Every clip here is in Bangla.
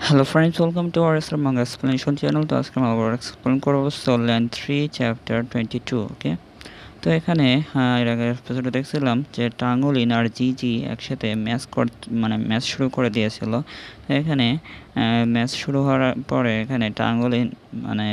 Hello friends, welcome to our মanga explanation চ্যানেল। তো আজকে আমরা আবার এক্সপ্লেন করবো সোল ল্যান্ড 3 চ্যাপ্টার 22। ওকে, তো এখানে এর আগের এপিসোডে দেখছিলাম যে টাঙ্গুলিন আর জিজি একসাথে ম্যাচ শুরু করে দিয়েছিল। তো এখানে ম্যাচ শুরু হওয়ার পরে এখানে টাঙ্গুলিন মানে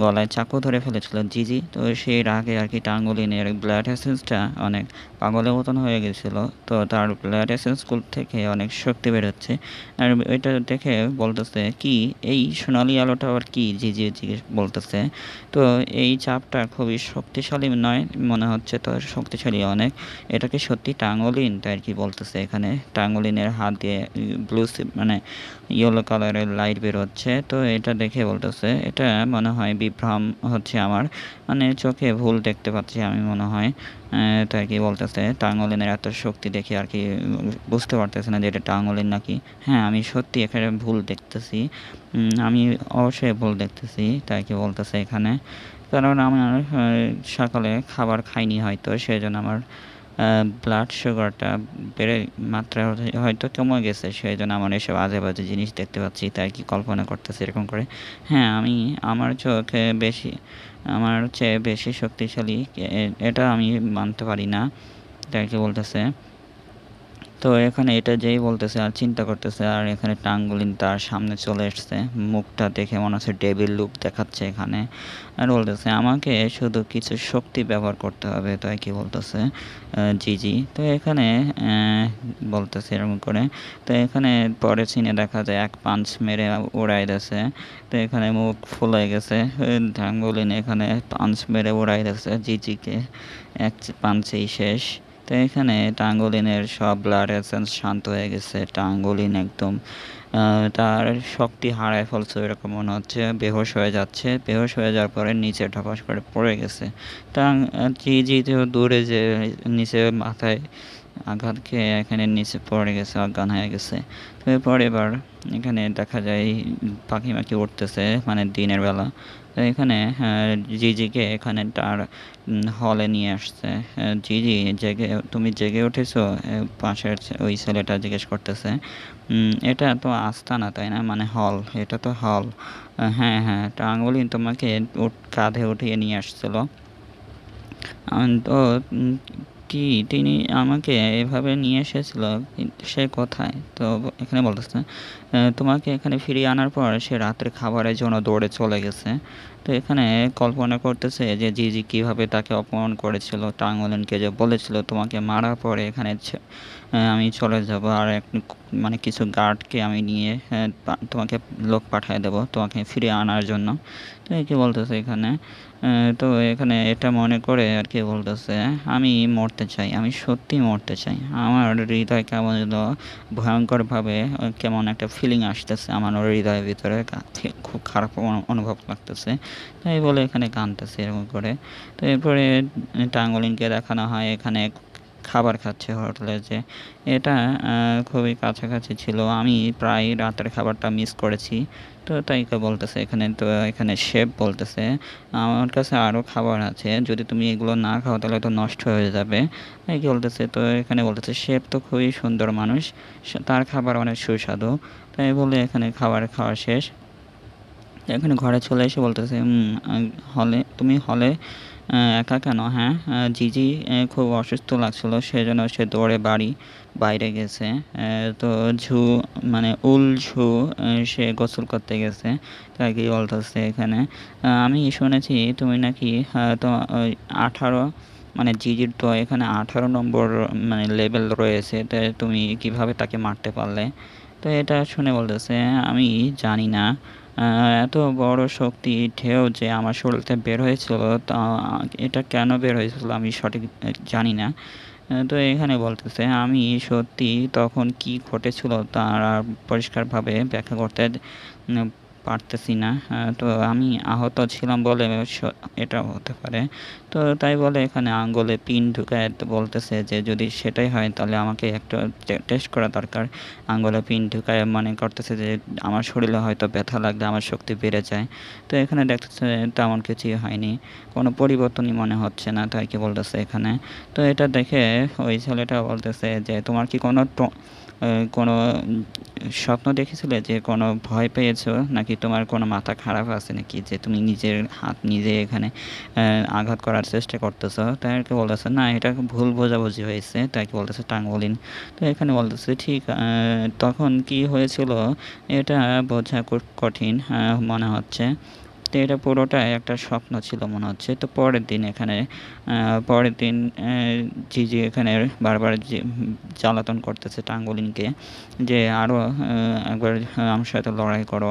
গলায় চাকু ধরে ফেলেছিল জিজি। তো সেই রাগে আর কি টাঙ্গুলিনের ব্লাড এসেন্সটা অনেক পাগলের মতন হয়ে গেছিল। তো তার ব্লাড এসেন্স থেকে অনেক শক্তি বেরোচ্ছে। আর ওইটা দেখে বলতেছে কি এই সোনালি আলোটা আবার কি, জিজি জিজ্ঞেস বলতেছে। তো এই চাপটা খুবই শক্তিশালী নয় মনে হচ্ছে, তো শক্তিশালী অনেক। এটাকে সত্যি টাঙ্গুলিন, তাই আর কি বলতেছে। এখানে টাঙ্গুলিনের হাত দিয়ে ব্লু মানে ইয়েলো কালারের লাইট বেরোচ্ছে। তো এটা দেখে বলতেছে এটা মনে হয় বিভ্রম হচ্ছে আমার, মানে চোখে ভুল দেখতে পাচ্ছি আমি মনে হয়। তাই কি বলতেছে টাঙ্গলিনের এত শক্তি দেখে আর কি বুঝতে পারতেছে না যে এটা টাঙ্গলিন নাকি। হ্যাঁ, আমি সত্যি এখানে ভুল দেখতেছি, আমি অবশ্যই ভুল দেখতেছি, তাই কি বলতেছে এখানে। কারণ আমার সকালে খাবার খাইনি হয়তো, সেই জন্য আমার ব্লাড সুগারটা বেড়ে মাত্রা হয়তো কমে গেছে, সেই জন্য আমার এসব আজে বাজে জিনিস দেখতে পাচ্ছি, তাই কি কল্পনা করতেছি এরকম করে। হ্যাঁ, আমার চোখে আমার চেয়ে বেশি শক্তিশালী এটা আমি মানতে পারি না, তাই কি বলতেছে। তো এখানে এটা যেই বলতেছে আর চিন্তা করতেছে, আর এখানে টাঙ্গুলিন তার সামনে চলে এসছে। মুখটা দেখে মনে হচ্ছে ডেভিল লুক দেখাচ্ছে এখানে। আর বলতেছে আমাকে শুধু কিছু শক্তি ব্যবহার করতে হবে, তাই কি বলতেছে জিজি। তো এখানে বলতেছে এরকম করে। তো এখানে পরে সিনে দেখা যায় এক পাঞ্চ মেরে উড়াই দিয়েছে। তো এখানে মুখ ফুলে গেছে। টাঙ্গুলিন এখানে পাঞ্চ মেরে উড়াই দিয়েছে জিজিকে, এক পাঞ্চেই শেষ। তো এখানে টাঙ্গুলিনের সব ব্লাড এসেন্স শান্ত হয়ে গেছে। টাঙ্গুলিন একদম তার শক্তি হারায় ফেলছে এরকম মনে হচ্ছে, বেহুশ হয়ে যাচ্ছে। বেহুশ হয়ে যাওয়ার পরে নিচে ঢপাস করে পড়ে গেছে। জিতেও দূরে যে নিচে মাথায় আঘাত খেয়ে এখানে নিচে পড়ে গেছে, অজ্ঞান হয়ে গেছে। তো এরপর এবার এখানে দেখা যায় পাখি মাখি উঠতেছে, মানে দিনের বেলা। তো এখানে জিজিকে এখানে তার হলে নিয়ে আসছে। জিজি জেগে, তুমি জেগে উঠেছো? পাশের ওই ছেলেটা জিজ্ঞেস করতেছে। এটা তো আস্তানা তাই না, মানে হল, এটা তো হল। হ্যাঁ হ্যাঁ, টাঙ্গুলিন তোমাকে কাঁধে উঠিয়ে নিয়ে আসছিল। তো কি তিনি আমাকে এভাবে নিয়ে এসেছিল, কিন্তু সে কোথায়? তো এখানে বলতেছে তোমাকে এখানে ফিরিয়ে আনার পর সে রাতের খাবারের জন্য দৌড়ে চলে গেছে। তো এখানে কল্পনা করতেছে যে জিজি কিভাবে তাকে অপমান করেছিল, টাঙ্গুলিনকে যে বলেছিল তোমাকে মারার পরে এখানে আমি চলে যাব, আর মানে কিছু গার্ডকে আমি নিয়ে তোমাকে লোক পাঠিয়ে দেবো তোমাকে ফিরিয়ে আনার জন্য। তো কি বলতেছে এখানে, তো এখানে এটা মনে করে আর কি বলতেছে আমি মরতে চাই, আমি সত্যি মরতে চাই। আমার হৃদয় কেমন যেন ভয়ঙ্করভাবে কেমন একটা ফিলিং আসতেছে আমার হৃদয়ের ভিতরে, খুব খারাপ অনুভব লাগতেছে। তাই বলে এখানে কাঁদতেছে এরকম করে। তো এরপরে টাঙ্গুলিনকে দেখানো হয় এখানে খাবার খাচ্ছে হোটেলে, যে এটা খুবই কাছাকাছি ছিল, আমি প্রায় রাতের খাবারটা মিস করেছি। তো তাইকে বলতেছে এখানে, তো এখানে শেফ বলতেছে আমার কাছে আরও খাবার আছে, যদি তুমি এগুলো না খাও তাহলে তো নষ্ট হয়ে যাবে, এই কি বলতেছে। তো এখানে বলতেছে শেফ তো খুবই সুন্দর মানুষ, তার খাবার অনেক সুস্বাদু। তাই বলে এখানে খাবার খাওয়া শেষ। এখানে ঘরে চলে এসে বলতেছে হলে তুমি হলে একা কেন? হ্যাঁ, জিজি খুব অসুস্থ লাগছিল, সেজন্য সে দৌড়ে বাইরে গেছে। তো ঝু মানে ঝু সে গোসল করতে গেছে, তাই কি বলতেছে এখানে। আমি শুনেছি তুমি নাকি তো ওই 18, মানে জিজির তো এখানে 18 নম্বর মানে লেভেল রয়েছে, তো তুমি কিভাবে তাকে মারতে পারলে? তো এটা শুনে বলতেছে আমি জানি না, এত বড় শক্তি ঢেউ যে আমার শরীর থেকে বের হয়েছিল, তা এটা কেন বের হয়েছিল আমি সঠিক জানি না। তো এখানে বলতেছে আমি সত্যি তখন কি ঘটেছিল তার আর পরিষ্কারভাবে ব্যাখ্যা করতে পারতেছি না। তো আমি আহত ছিলাম বলে এটা হতে পারে। তো তাই বলে এখানে আঙ্গুলে পিন ঢুকায় বলতেছে যে যদি সেটাই হয় তাহলে আমাকে একটা টেস্ট করা দরকার। আঙ্গুলে পিন ঢুকায় মনে করতেছে যে আমার শরীরে হয়তো ব্যথা লাগলে আমার শক্তি বেড়ে যায়। তো এখানে দেখতেছে তেমন কিছুই হয়নি, কোনো পরিবর্তনই মনে হচ্ছে না, তাই কি বলতেছে এখানে। তো এটা দেখে ওই ছেলেটা বলতেছে যে তোমার কি কোনো স্বপ্ন দেখেছিলে যে কোনো ভয় পেয়েছো নাকি তোমার কোনো মাথা খারাপ আছে নাকি যে তুমি নিজের হাত নিজে এখানে আঘাত করার চেষ্টা করতেছো? তাকে বলতেছে না, এটা ভুল বোঝাবুঝি হয়েছে। তাকে বলতেছে টাঙ্গুলিন। তো এখানে বলতেছে ঠিক তখন কি হয়েছিল এটা বোঝা কঠিন মনে হচ্ছে। তো এটা পুরোটাই একটা স্বপ্ন ছিল মনে হচ্ছে। তো পরের দিন জিজি এখানে বারবার জ্বালাতন করতেছে টাঙ্গুলিনকে যে আরও একবার আমার সাথে লড়াই করো,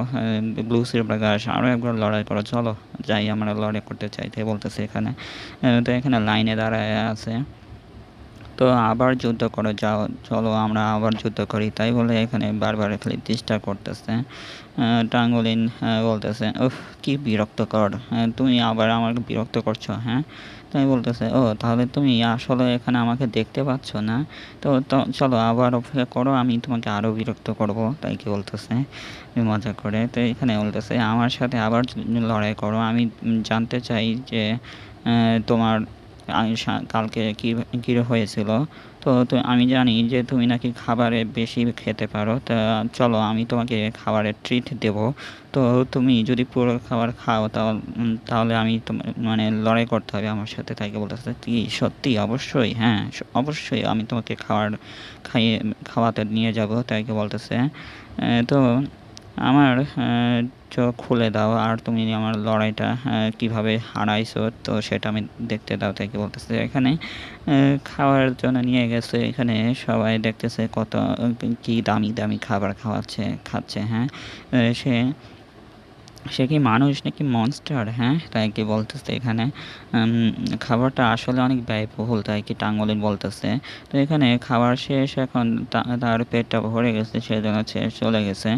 ব্লু সিলভার গাছ আরও একবার লড়াই করো, চলো যাই আমরা লড়াই করতে চাই। তাই বলতেছে এখানে। তো এখানে লাইনে দাঁড়ায় আছে। তো আবার যুদ্ধ করে যাও, চলো আমরা আবার যুদ্ধ করি। তাই বলে এখানে বারবার খালি চেষ্টা করতেছে। টাঙ্গুলিন বলতেছে উফ কি বিরক্তকর, তুমি আবার আমাকে বিরক্ত করছো, হ্যাঁ? তাই বলতেছে ও তাহলে তুমি আসলে এখানে আমাকে দেখতে পাচ্ছ না? তো চলো আবার অপেক্ষা করো, আমি তোমাকে আরও বিরক্ত করব। তাই কি বলতেছে মজা করে। তো এখানে বলতেছে আমার সাথে আবার লড়াই করো, আমি জানতে চাই যে তোমার কালকে কী হয়েছিল। তো আমি জানি যে তুমি নাকি খাবারে বেশি খেতে পারো। তা চলো আমি তোমাকে খাবারের ট্রিট দেব। তো তুমি যদি পুরো খাবার খাও তাহলে আমি মানে লড়াই করতে হবে আমার সাথে। তাইকে বলতেছে কি সত্যি? অবশ্যই, হ্যাঁ অবশ্যই আমি তোমাকে খাওয়াতে নিয়ে যাব। তাইকে বলতেছে তো আমার চোখ খুলে দাও আর তুমি আমার লড়াইটা কীভাবে হারাইছো তো সেটা আমি দেখতে দাও। তাই কি বলতেছে এখানে খাওয়ার জন্য নিয়ে গেছে। এখানে সবাই দেখতেছে কত কি দামি দামি খাবার খাচ্ছে, হ্যাঁ? সে সে কি মানুষ নাকি মনস্টার, হ্যাঁ? তাই কি বলতেছে এখানে খাবারটা আসলে অনেক ব্যয়বহুল। তাই কি টাঙ্গুলিন বলতেছে। তো এখানে খাবার শেষ, এখন তার পেটটা ভরে গেছে, সেজন্য চলে গেছে।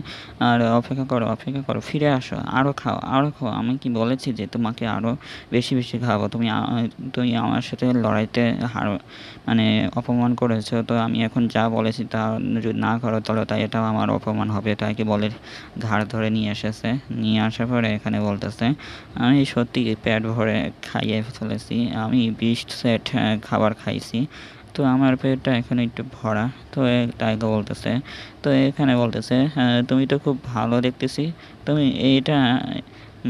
আর অপেক্ষা করো, ফিরে আসো, আরও খাও, আমি কি বলেছি যে তোমাকে আরও বেশি বেশি খাওয়াবো? তুমি আমার সাথে লড়াইতে মানে অপমান করেছো। তো আমি এখন যা বলেছি তা যদি না করো তাহলে এটাও আমার অপমান হবে। তাই কি বলে ঘাড় ধরে নিয়ে আসার পরে এখানে বলতেছে আমি সত্যি পেট ভরে খাইয়ে ফেলেছি, আমি 20 সেট খাবার খাইছি। তো আমার পেটটা এখন একটু ভরা। তো টাইগার বলতেছে, তো এখানে বলতেছে তুমি তো খুব ভালো দেখতেছি, তুমি এইটা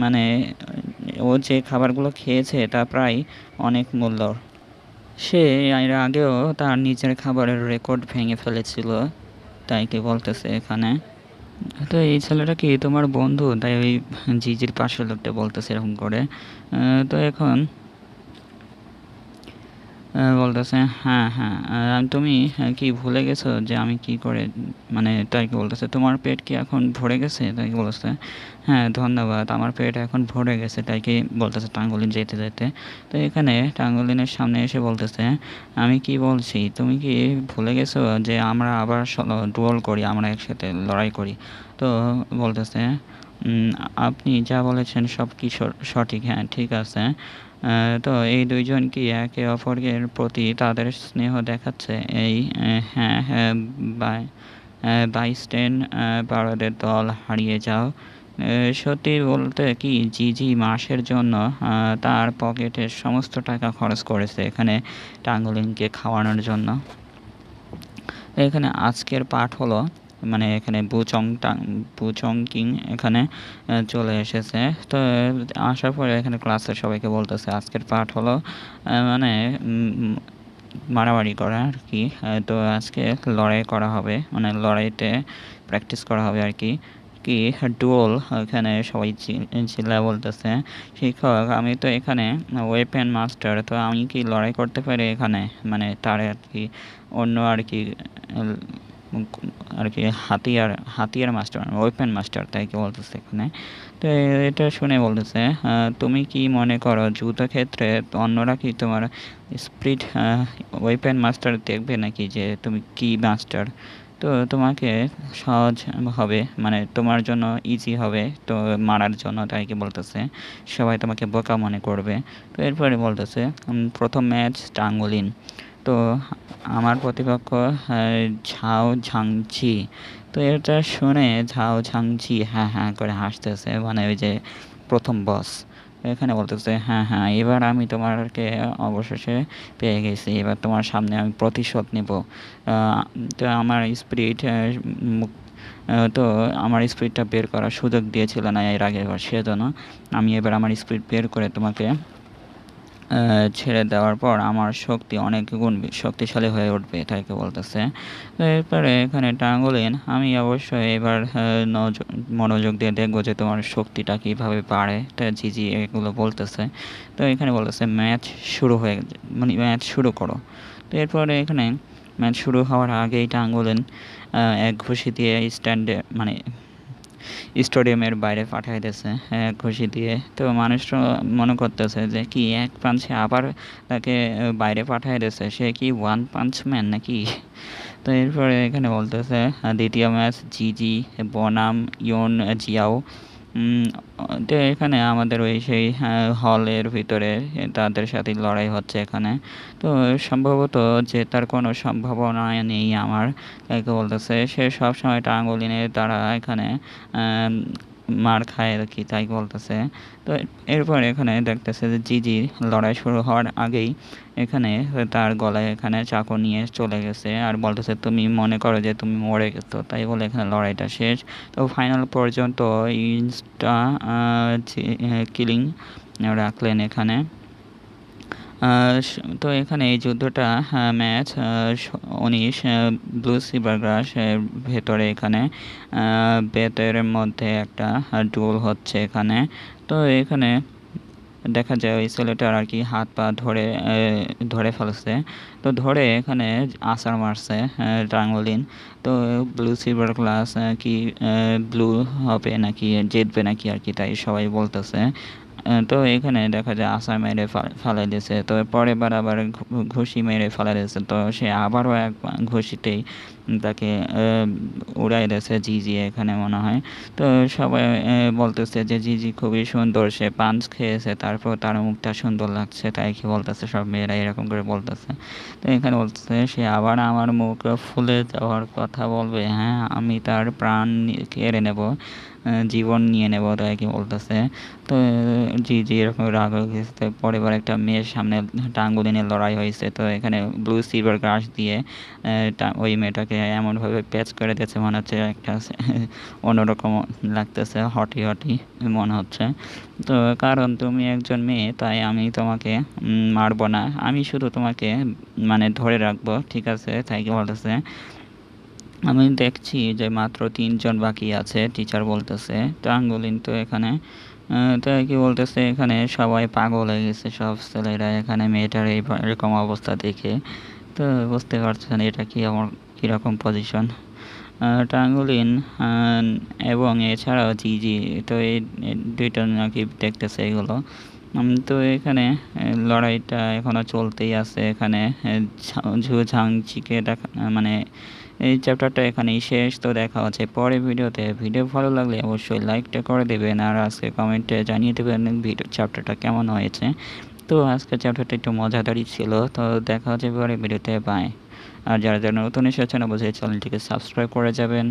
মানে ও যে খাবারগুলো খেয়েছে তা প্রায় অনেক মূল্য। সে এর আগেও তার নিজের খাবারের রেকর্ড ভেঙে ফেলেছিল। তাই কি বলতেছে এখানে। তো এই ছেলেটা কি তোমার বন্ধু? তাই ওই জিজির পাশের লোকটা বলতেছে এরকম করে। তো এখন বলতেছে হ্যাঁ, হ্যাঁ। তুমি কি ভুলে গেছো যে আমি কি করে মানে তাই কি বলতেছে তোমার পেট কি এখন ভরে গেছে? তাই কি বলতেছে হ্যাঁ ধন্যবাদ, আমার পেট এখন ভরে গেছে। তাই কি বলতেছে টাঙ্গুলিন যেতে। তো এখানে টাঙ্গুলিনের সামনে এসে বলতেছে আমি কি বলছি তুমি কি ভুলে গেছো যে আমরা আবার ডুয়েল করি, আমরা একসাথে লড়াই করি। তো বলতেছে আপনি যা বলেছেন সব কি সঠিক? হ্যাঁ ঠিক আছে। তো এই দুইজন কি একে অপরের প্রতি তাদের স্নেহ দেখাচ্ছে? এই হ্যাঁ, হ্যাঁ, বাইস্টেন পারদের দল হারিয়ে যাও। সত্যি বলতে কি জিজি মাসের জন্য তার পকেটের সমস্ত টাকা খরচ করেছে এখানে টাঙ্গুলিনকে খাওয়ানোর জন্য। এখানে আজকের পাঠ হলো মানে এখানে বুচং কিং এখানে চলে এসেছে। তো আসার পরে এখানে ক্লাসের সবাইকে বলতেছে আজকের পাঠ হলো মানে মারামারি করা আর কি। তো আজকে লড়াই করা হবে, মানে লড়াইতে প্র্যাকটিস করা হবে আর কি। ডুয়েল এখানে সবাই চিল্লায় বলতেছে শিক্ষক আমি তো এখানে ওয়েপেন মাস্টার, তো আমি কি লড়াই করতে পারি এখানে? মানে তার আর কি অন্য আর কি হাতিয়ার মাস্টার, ওয়েপেন মাস্টার তাই কি বলতেছে এখানে। তো এটা শুনে বলতেছে তুমি কি মনে করো যুদ্ধক্ষেত্রে অন্যরা কি তোমার স্পিরিট ওয়েপেন মাস্টার দেখবে নাকি যে তুমি কি মাস্টার? তো তোমাকে সহজ হবে, মানে তোমার জন্য ইজি হবে তো মারার জন্য। তাই কি বলতেছে সবাই তোমাকে বোকা মনে করবে। তো এরপরে বলতেছে প্রথম ম্যাচ টাঙ্গুলিন। তো আমার প্রতিপক্ষ ঝাও ঝাংঝি। তো এটা শুনে ঝাও ঝাংঝি হ্যাঁ হ্যাঁ করে হাসতেছে, মানে ওই যে প্রথম বস। এখানে বলতেছে হ্যাঁ হ্যাঁ এবার আমি তোমাকে অবশেষে পেয়ে গেছি, এবার তোমার সামনে আমি প্রতিশোধ নেব। তো আমার স্পিরিট তো আমার স্পিডটা বের করার সুযোগ দিয়েছিল না এর আগেরবার, সেজন্য আমি এবার আমার স্পিড বের করে তোমাকে ছেড়ে দেওয়ার পর আমার শক্তি অনেক গুণ শক্তিশালী হয়ে উঠবে, এটাকে বলতেছে। তো এরপরে এখানে টাঙ্গুলিন, আমি অবশ্যই এবার মনোযোগ দিয়ে দেখবো যে তোমার শক্তিটা কীভাবে বাড়ে, তা জিজি এগুলো বলতেছে। তো এখানে বলতেছে ম্যাচ শুরু হয়ে, মানে ম্যাচ শুরু করো। তো এরপরে এখানে ম্যাচ শুরু হওয়ার আগেই টাঙ্গুলিন এক ঘুষি দিয়ে স্ট্যান্ডে, মানে স্টেডিয়ামের বাইরে পাঠিয়ে দিয়েছে এক ঘুষি দিয়ে। তো মানুষরা মনে করতেছে যে কি এক পাঞ্চে আবার তাকে বাইরে পাঠিয়ে দিয়েছে, সে কি ওয়ান পাঞ্চ ম্যান নাকি। তো এরপরে এখানে বলতেছে দ্বিতীয় ম্যাচ জিজি বনাম ইয়ন জিয়াও। তো এখানে আমাদের ওই সেই হলের ভিতরে তাদের সাথে লড়াই হচ্ছে এখানে। তো সম্ভবত জেতার কোনো সম্ভাবনা নেই আমার, তাকে বলতেছে। সে সবসময় টাঙ্গুলিনের দ্বারা এখানে মার খায় আর কি, তাই বলতেছে। তো এরপর এখানে দেখতেছে যে জিজির লড়াই শুরু হওয়ার আগেই এখানে তার গলায় এখানে চাকু নিয়ে চলে গেছে আর বলতেছে তুমি মনে করো যে তুমি মরে গেছো, তাই বলে এখানে লড়াইটা শেষ। তো ফাইনাল পর্যন্ত ইনস্টা কিলিং রাখলেন এখানে। তো এখানে এই যুদ্ধটা ম্যাচ 19 ব্লু সিলভার গ্রাস ভেতরে এখানে বেতের মধ্যে একটা ডুল হচ্ছে এখানে। তো এখানে দেখা যায় ওই ছেলেটার আর কি হাত পা ধরে ফেলছে। তো ধরে এখানে আছাড় মারছে টাঙ্গুলিন। তো ব্লু সিলভার গ্লাস কি ব্লু হবে নাকি জিতবে নাকি আর কি, তাই সবাই বলতেছে। তো এখানে দেখা যায় আছাড় মেরে ফালাই দিয়েছে। তো পরের বার আবার ঘুষি মেরে ফালাই দিয়েছে। তো সে আবারও এক ঘুষিতেই তাকে উড়াই দিয়েছে জিজি এখানে মনে হয়। তো সবাই বলতেছে যে জিজি খুবই সুন্দর, সে পাঞ্চ খেয়েছে তারপর তার মুখটা সুন্দর লাগছে, তাই কি বলতেছে সব মেয়েরা এরকম করে বলতেছে। তো এখানে বলতেছে সে আবার আমার মুখ ফুলে যাওয়ার কথা বলবে, হ্যাঁ আমি তার প্রাণ কেড়ে নেব, জীবন নিয়ে নেব, তাই কি বলতেছে। তো জি এরকম রাগ হয়ে গেছে। পরের বার একটা মেয়ের সামনে টাঙ্গুলিনের লড়াই হয়েছে। তো এখানে ব্লু সিলভার গ্রাস দিয়ে ওই মেয়েটাকে এমনভাবে প্যাচ করে দিয়েছে, মনে হচ্ছে একটা অন্যরকম লাগতেছে, হটি মনে হচ্ছে। তো কারণ তুমি একজন মেয়ে তাই আমি তোমাকে মারবো না, আমি শুধু তোমাকে মানে ধরে রাখবো, ঠিক আছে, তাই কি বলতেছে। আমি দেখছি যে মাত্র 3 জন বাকি আছে, টিচার বলতেছে। টাঙ্গুলিন তো এখানে তো কি বলতেছে, এখানে সবাই পাগল হয়ে গেছে, সব ছেলেরা এখানে মেয়েটার এরকম অবস্থা দেখে। তো বুঝতে পারছেন এটা কি আমার কীরকম পজিশন। টাঙ্গুলিন এবং এছাড়াও জিজি, তো এই দুইটা নাকি দেখতেছে এগুলো। তো এখানে লড়াইটা এখনও চলতেই আছে এখানে। ঝু ঝাংচিকে দেখা, মানে এই চ্যাপ্টারটা এখানেই শেষ। তো দেখা হচ্ছে পরের ভিডিওতে। ভিডিও ভালো লাগলে অবশ্যই লাইকটা করে দেবেন আর আজকে কমেন্টে জানিয়ে দেবেন ভিডিও চ্যাপ্টারটা কেমন হয়েছে। তো আজকের চ্যাপ্টারটা একটু মজাদারই ছিল। তো দেখা হচ্ছে পরের ভিডিওতে, বাই। আর যারা নতুন এসেছেন অবশ্যই চ্যানেলটিকে সাবস্ক্রাইব করে যাবেন।